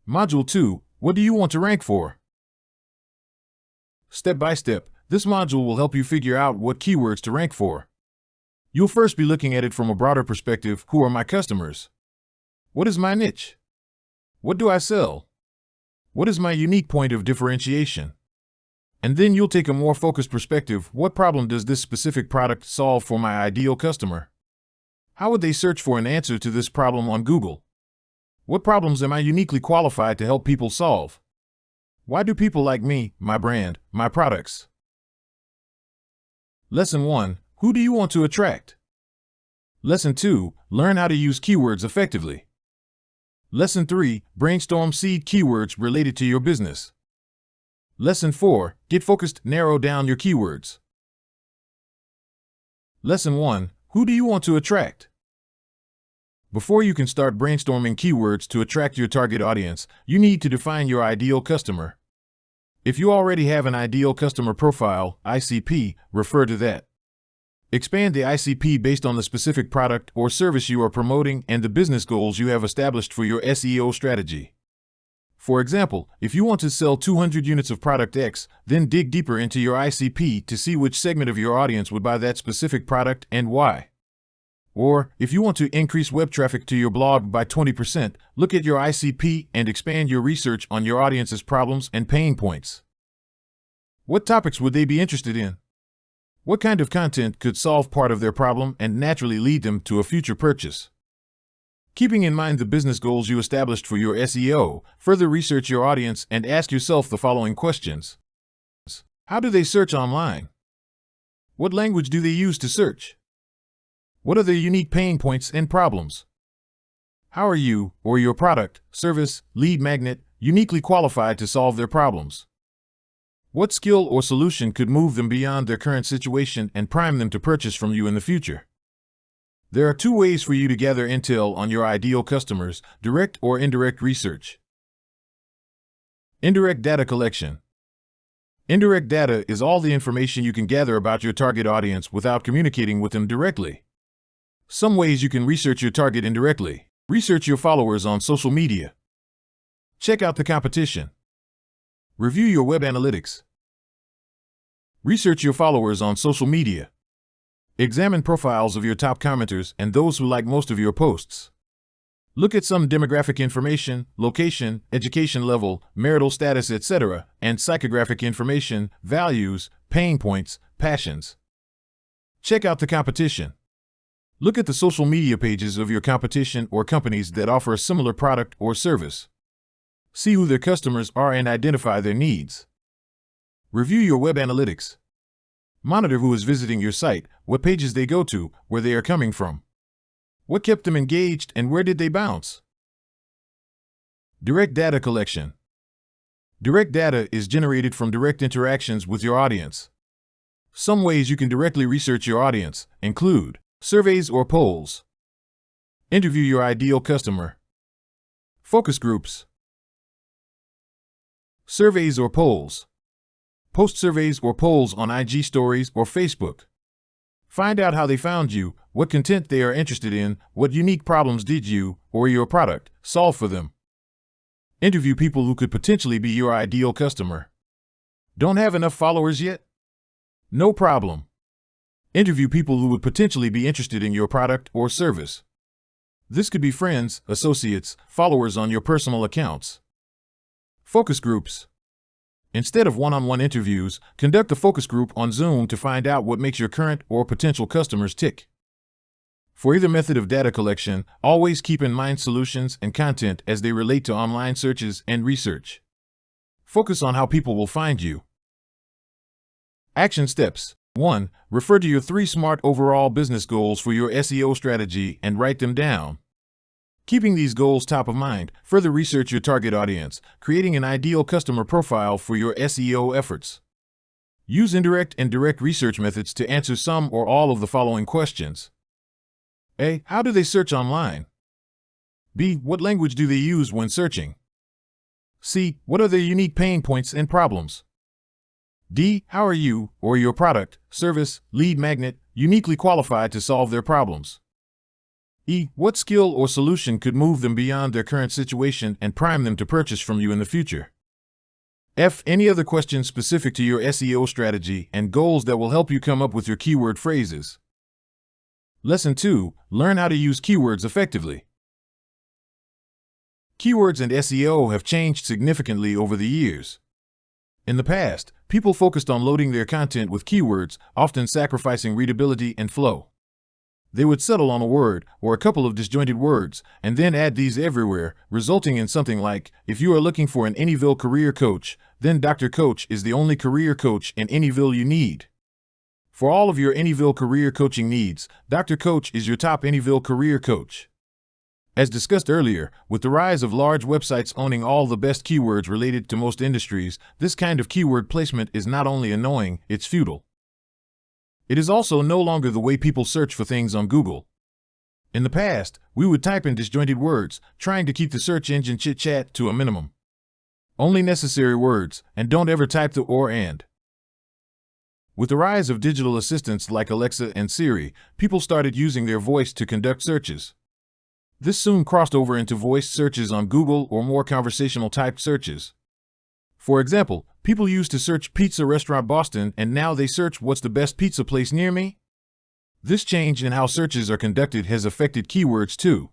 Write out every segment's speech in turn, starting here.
Module 2, what do you want to rank for? Step by step, this module will help you figure out what keywords to rank for. You'll first be looking at it from a broader perspective. Who are my customers? What is my niche? What do I sell? What is my unique point of differentiation? And then you'll take a more focused perspective. What problem does this specific product solve for my ideal customer? How would they search for an answer to this problem on Google? What problems am I uniquely qualified to help people solve? Why do people like me, my brand, my products? Lesson 1. Who do you want to attract? Lesson 2. Learn how to use keywords effectively. Lesson 3. Brainstorm seed keywords related to your business. Lesson 4. Get focused, narrow down your keywords. Lesson 1. Who do you want to attract? Before you can start brainstorming keywords to attract your target audience, you need to define your ideal customer. If you already have an ideal customer profile, ICP, refer to that. Expand the ICP based on the specific product or service you are promoting and the business goals you have established for your SEO strategy. For example, if you want to sell 200 units of product X, then dig deeper into your ICP to see which segment of your audience would buy that specific product and why. Or, if you want to increase web traffic to your blog by 20%, look at your ICP and expand your research on your audience's problems and pain points. What topics would they be interested in? What kind of content could solve part of their problem and naturally lead them to a future purchase? Keeping in mind the business goals you established for your SEO, further research your audience and ask yourself the following questions. How do they search online? What language do they use to search? What are their unique pain points and problems? How are you, or your product, service, lead magnet, uniquely qualified to solve their problems? What skill or solution could move them beyond their current situation and prime them to purchase from you in the future? There are 2 ways for you to gather intel on your ideal customers: direct or indirect research. Indirect data collection. Indirect data is all the information you can gather about your target audience without communicating with them directly. Some ways you can research your target indirectly. Research your followers on social media. Check out the competition. Review your web analytics. Research your followers on social media. Examine profiles of your top commenters and those who like most of your posts. Look at some demographic information, location, education level, marital status, etc., and psychographic information, values, pain points, passions. Check out the competition. Look at the social media pages of your competition or companies that offer a similar product or service. See who their customers are and identify their needs. Review your web analytics. Monitor who is visiting your site, what pages they go to, where they are coming from. What kept them engaged and where did they bounce? Direct data collection. Direct data is generated from direct interactions with your audience. Some ways you can directly research your audience include surveys or polls. Interview your ideal customer. Focus groups. Surveys or polls. Post surveys or polls on IG stories or Facebook. Find out how they found you, what content they are interested in, what unique problems did you, or your product, solve for them. Interview people who could potentially be your ideal customer. Don't have enough followers yet? No problem. Interview people who would potentially be interested in your product or service. This could be friends, associates, followers on your personal accounts. Focus groups. Instead of one-on-one interviews, conduct a focus group on Zoom to find out what makes your current or potential customers tick. For either method of data collection, always keep in mind solutions and content as they relate to online searches and research. Focus on how people will find you. Action steps. 1. Refer to your 3 SMART overall business goals for your SEO strategy and write them down. Keeping these goals top of mind, further research your target audience, creating an ideal customer profile for your SEO efforts. Use indirect and direct research methods to answer some or all of the following questions. A. How do they search online? B. What language do they use when searching? C. What are their unique pain points and problems? D. How are you, or your product, service, lead magnet, uniquely qualified to solve their problems? E. What skill or solution could move them beyond their current situation and prime them to purchase from you in the future? F. Any other questions specific to your SEO strategy and goals that will help you come up with your keyword phrases. Lesson 2. Learn how to use keywords effectively. Keywords and SEO have changed significantly over the years. In the past, people focused on loading their content with keywords, often sacrificing readability and flow. They would settle on a word or a couple of disjointed words and then add these everywhere, resulting in something like, if you are looking for an Anyville career coach, then Dr. Coach is the only career coach in Anyville you need. For all of your Anyville career coaching needs, Dr. Coach is your top Anyville career coach. As discussed earlier, with the rise of large websites owning all the best keywords related to most industries, this kind of keyword placement is not only annoying, it's futile. It is also no longer the way people search for things on Google. In the past, we would type in disjointed words, trying to keep the search engine chit-chat to a minimum. Only necessary words, and don't ever type the or and. With the rise of digital assistants like Alexa and Siri, people started using their voice to conduct searches. This soon crossed over into voice searches on Google or more conversational typed searches. For example, people used to search Pizza Restaurant Boston and now they search what's the best pizza place near me? This change in how searches are conducted has affected keywords too.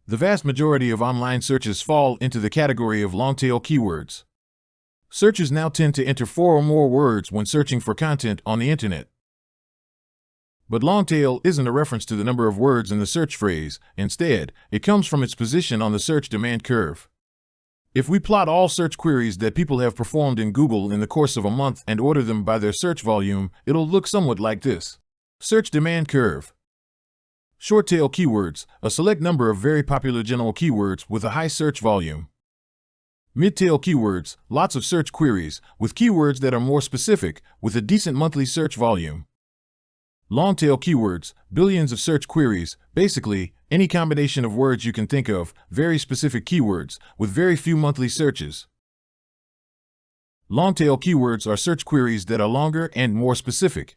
The vast majority of online searches fall into the category of long-tail keywords. Searchers now tend to enter 4 or more words when searching for content on the internet. But long-tail isn't a reference to the number of words in the search phrase. Instead, it comes from its position on the search demand curve. If we plot all search queries that people have performed in Google in the course of a month and order them by their search volume, it'll look somewhat like this. Search demand curve. Short-tail keywords, a select number of very popular general keywords with a high search volume. Mid-tail keywords, lots of search queries, with keywords that are more specific, with a decent monthly search volume. Long-tail keywords, billions of search queries, basically, any combination of words you can think of, very specific keywords, with very few monthly searches. Long-tail keywords are search queries that are longer and more specific.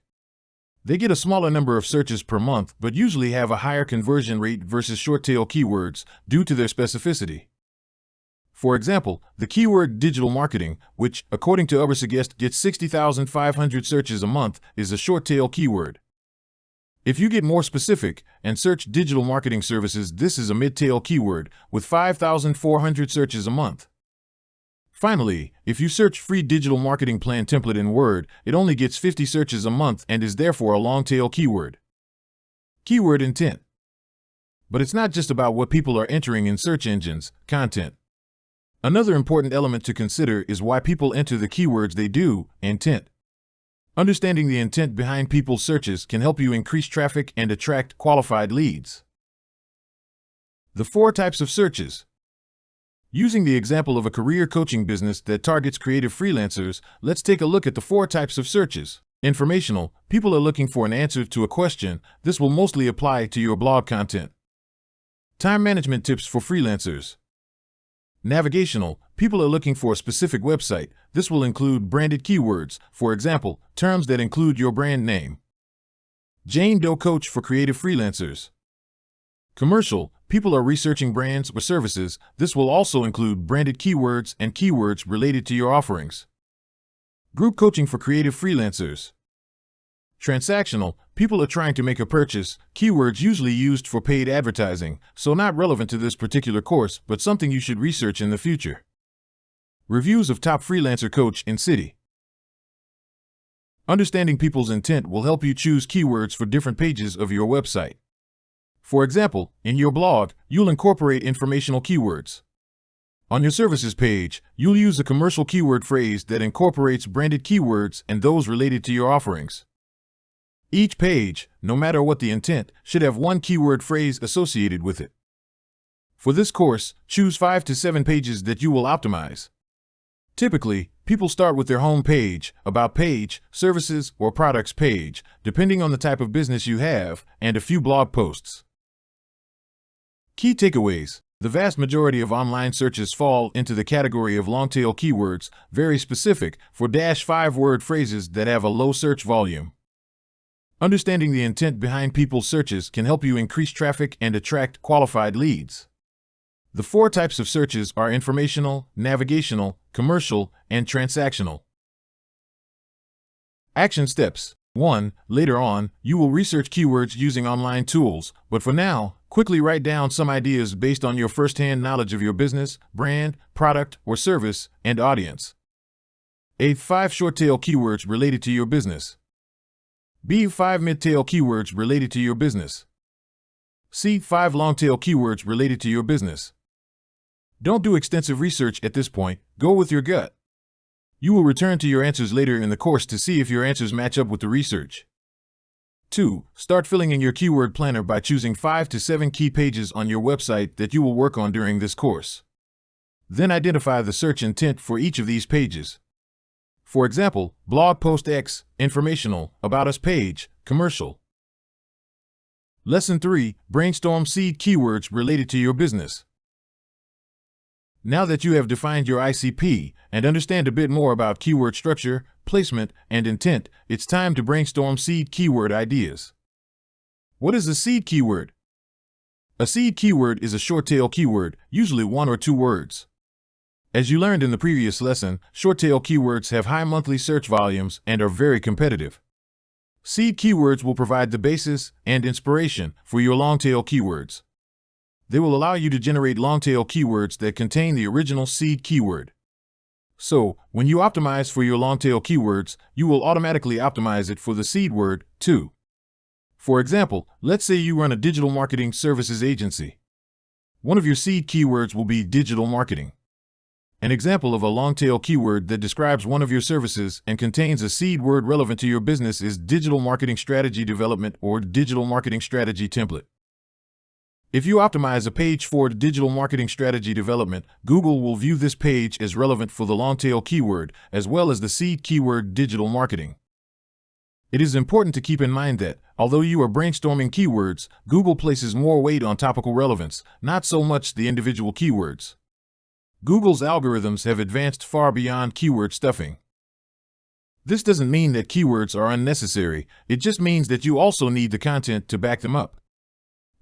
They get a smaller number of searches per month, but usually have a higher conversion rate versus short-tail keywords, due to their specificity. For example, the keyword digital marketing, which, according to Ubersuggest, gets 60,500 searches a month, is a short-tail keyword. If you get more specific and search digital marketing services, this is a mid-tail keyword with 5,400 searches a month. Finally, if you search free digital marketing plan template in Word, it only gets 50 searches a month and is therefore a long-tail keyword. Keyword intent. But it's not just about what people are entering in search engines, content. Another important element to consider is why people enter the keywords they do, intent. Understanding the intent behind people's searches can help you increase traffic and attract qualified leads. The 4 types of searches. Using the example of a career coaching business that targets creative freelancers, let's take a look at the 4 types of searches. Informational, people are looking for an answer to a question. This will mostly apply to your blog content. Time management tips for freelancers. Navigational, people are looking for a specific website. This will include branded keywords, for example, terms that include your brand name. Jane Doe Coach for creative freelancers. Commercial, people are researching brands or services. This will also include branded keywords and keywords related to your offerings. Group coaching for creative freelancers. Transactional, people are trying to make a purchase, keywords usually used for paid advertising, so not relevant to this particular course, but something you should research in the future. Reviews of top freelancer coach in city. Understanding people's intent will help you choose keywords for different pages of your website. For example, in your blog, you'll incorporate informational keywords. On your services page, you'll use a commercial keyword phrase that incorporates branded keywords and those related to your offerings. Each page, no matter what the intent, should have one keyword phrase associated with it. For this course, choose 5 to 7 pages that you will optimize. Typically, people start with their home page, about page, services, or products page, depending on the type of business you have, and a few blog posts. Key takeaways. The vast majority of online searches fall into the category of long-tail keywords, very specific, for -5 word phrases that have a low search volume. Understanding the intent behind people's searches can help you increase traffic and attract qualified leads. The 4 types of searches are informational, navigational, commercial, and transactional. Action steps. 1. Later on, you will research keywords using online tools, but for now, quickly write down some ideas based on your first-hand knowledge of your business, brand, product, or service, and audience. A. 5 short-tail keywords related to your business. B. 5 mid-tail keywords related to your business. C. 5 long-tail keywords related to your business. Don't do extensive research at this point, go with your gut. You will return to your answers later in the course to see if your answers match up with the research. 2. Start filling in your keyword planner by choosing 5 to 7 key pages on your website that you will work on during this course. Then identify the search intent for each of these pages. For example, blog post X, informational, about us page, commercial. Lesson 3. Brainstorm seed keywords related to your business. Now that you have defined your ICP and understand a bit more about keyword structure, placement, and intent, it's time to brainstorm seed keyword ideas. What is a seed keyword? A seed keyword is a short-tail keyword, usually 1 or 2 words. As you learned in the previous lesson, short-tail keywords have high monthly search volumes and are very competitive. Seed keywords will provide the basis and inspiration for your long-tail keywords. They will allow you to generate long-tail keywords that contain the original seed keyword. So, when you optimize for your long-tail keywords, you will automatically optimize it for the seed word, too. For example, let's say you run a digital marketing services agency. One of your seed keywords will be digital marketing. An example of a long-tail keyword that describes one of your services and contains a seed word relevant to your business is digital marketing strategy development or digital marketing strategy template. If you optimize a page for digital marketing strategy development, Google will view this page as relevant for the long-tail keyword, as well as the seed keyword digital marketing. It is important to keep in mind that, although you are brainstorming keywords, Google places more weight on topical relevance, not so much the individual keywords. Google's algorithms have advanced far beyond keyword stuffing. This doesn't mean that keywords are unnecessary, it just means that you also need the content to back them up.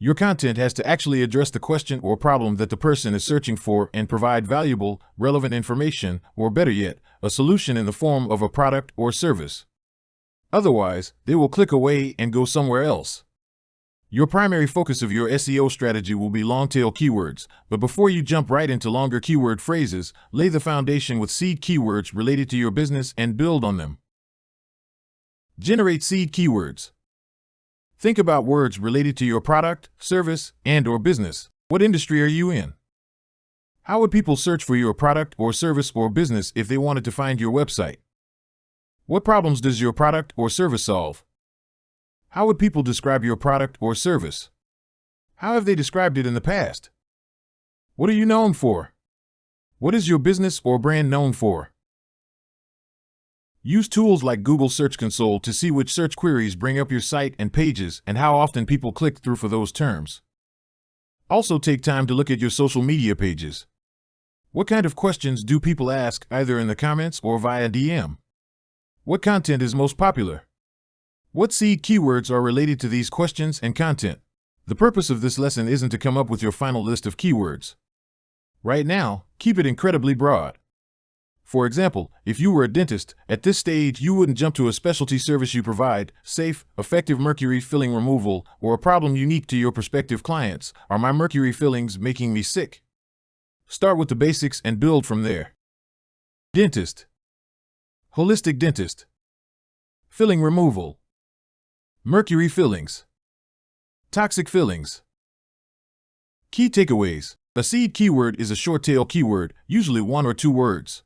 Your content has to actually address the question or problem that the person is searching for and provide valuable, relevant information, or better yet, a solution in the form of a product or service. Otherwise, they will click away and go somewhere else. Your primary focus of your SEO strategy will be long-tail keywords, but before you jump right into longer keyword phrases, lay the foundation with seed keywords related to your business and build on them. Generate seed keywords. Think about words related to your product, service, and/or business. What industry are you in? How would people search for your product or service or business if they wanted to find your website? What problems does your product or service solve? How would people describe your product or service? How have they described it in the past? What are you known for? What is your business or brand known for? Use tools like Google Search Console to see which search queries bring up your site and pages and how often people click through for those terms. Also take time to look at your social media pages. What kind of questions do people ask either in the comments or via DM? What content is most popular? What seed keywords are related to these questions and content? The purpose of this lesson isn't to come up with your final list of keywords. Right now, keep it incredibly broad. For example, if you were a dentist, at this stage you wouldn't jump to a specialty service you provide, safe, effective mercury filling removal, or a problem unique to your prospective clients. Are my mercury fillings making me sick? Start with the basics and build from there. Dentist. Holistic dentist. Filling removal. Mercury fillings. Toxic fillings. Key takeaways. A seed keyword is a short-tail keyword, usually 1 or 2 words.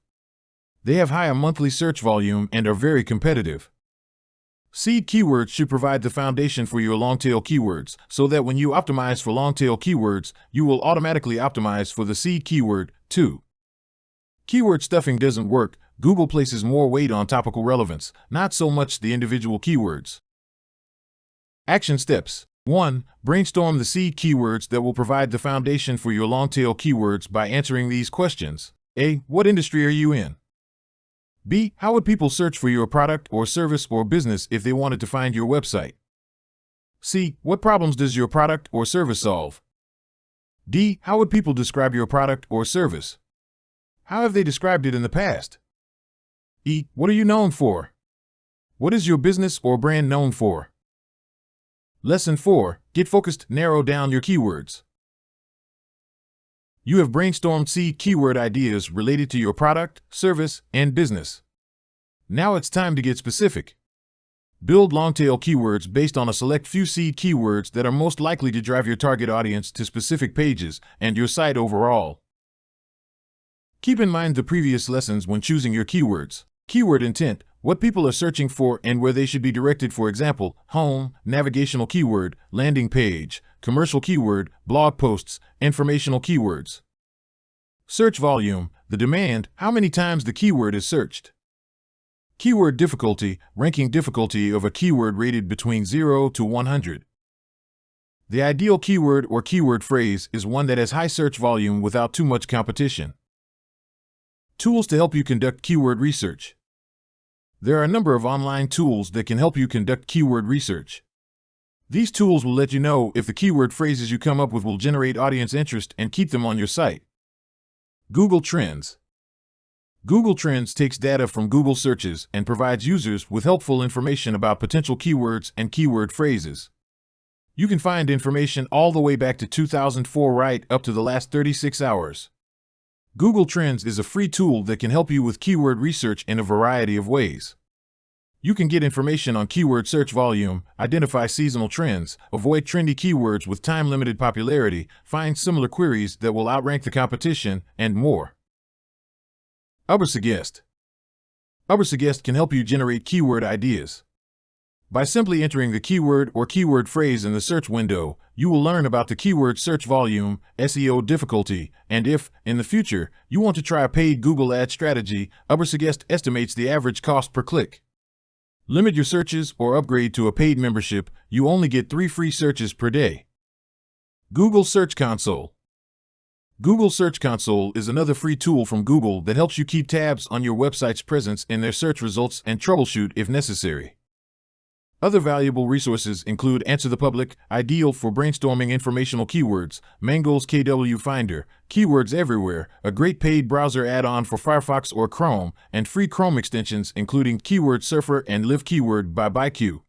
They have higher monthly search volume and are very competitive. Seed keywords should provide the foundation for your long-tail keywords, so that when you optimize for long-tail keywords, you will automatically optimize for the seed keyword, too. Keyword stuffing doesn't work. Google places more weight on topical relevance, not so much the individual keywords. Action steps. 1. Brainstorm the seed keywords that will provide the foundation for your long-tail keywords by answering these questions. A. What industry are you in? B. How would people search for your product or service or business if they wanted to find your website? C. What problems does your product or service solve? D. How would people describe your product or service? How have they described it in the past? E. What are you known for? What is your business or brand known for? Lesson 4. Get focused. Narrow down your keywords. You have brainstormed C keyword ideas related to your product, service, and business. Now it's time to get specific. Build long-tail keywords based on a select few seed keywords that are most likely to drive your target audience to specific pages and your site overall. Keep in mind the previous lessons when choosing your keywords. Keyword intent, what people are searching for and where they should be directed. For example, home, navigational keyword, landing page, commercial keyword, blog posts, informational keywords. Search volume, the demand, how many times the keyword is searched. Keyword difficulty, ranking difficulty of a keyword rated between 0 to 100. The ideal keyword or keyword phrase is one that has high search volume without too much competition. Tools to help you conduct keyword research. There are a number of online tools that can help you conduct keyword research. These tools will let you know if the keyword phrases you come up with will generate audience interest and keep them on your site. Google Trends. Google Trends takes data from Google searches and provides users with helpful information about potential keywords and keyword phrases. You can find information all the way back to 2004 right up to the last 36 hours. Google Trends is a free tool that can help you with keyword research in a variety of ways. You can get information on keyword search volume, identify seasonal trends, avoid trendy keywords with time-limited popularity, find similar queries that will outrank the competition, and more. Ubersuggest. Ubersuggest can help you generate keyword ideas. By simply entering the keyword or keyword phrase in the search window, you will learn about the keyword search volume, SEO difficulty, and if, in the future, you want to try a paid Google ad strategy, Ubersuggest estimates the average cost per click. Limit your searches or upgrade to a paid membership. You only get 3 free searches per day. Google Search Console. Google Search Console is another free tool from Google that helps you keep tabs on your website's presence in their search results and troubleshoot if necessary. Other valuable resources include Answer the Public, ideal for brainstorming informational keywords, Mangol's KW Finder, Keywords Everywhere, a great paid browser add-on for Firefox or Chrome, and free Chrome extensions including Keyword Surfer and Live Keyword by ByQ.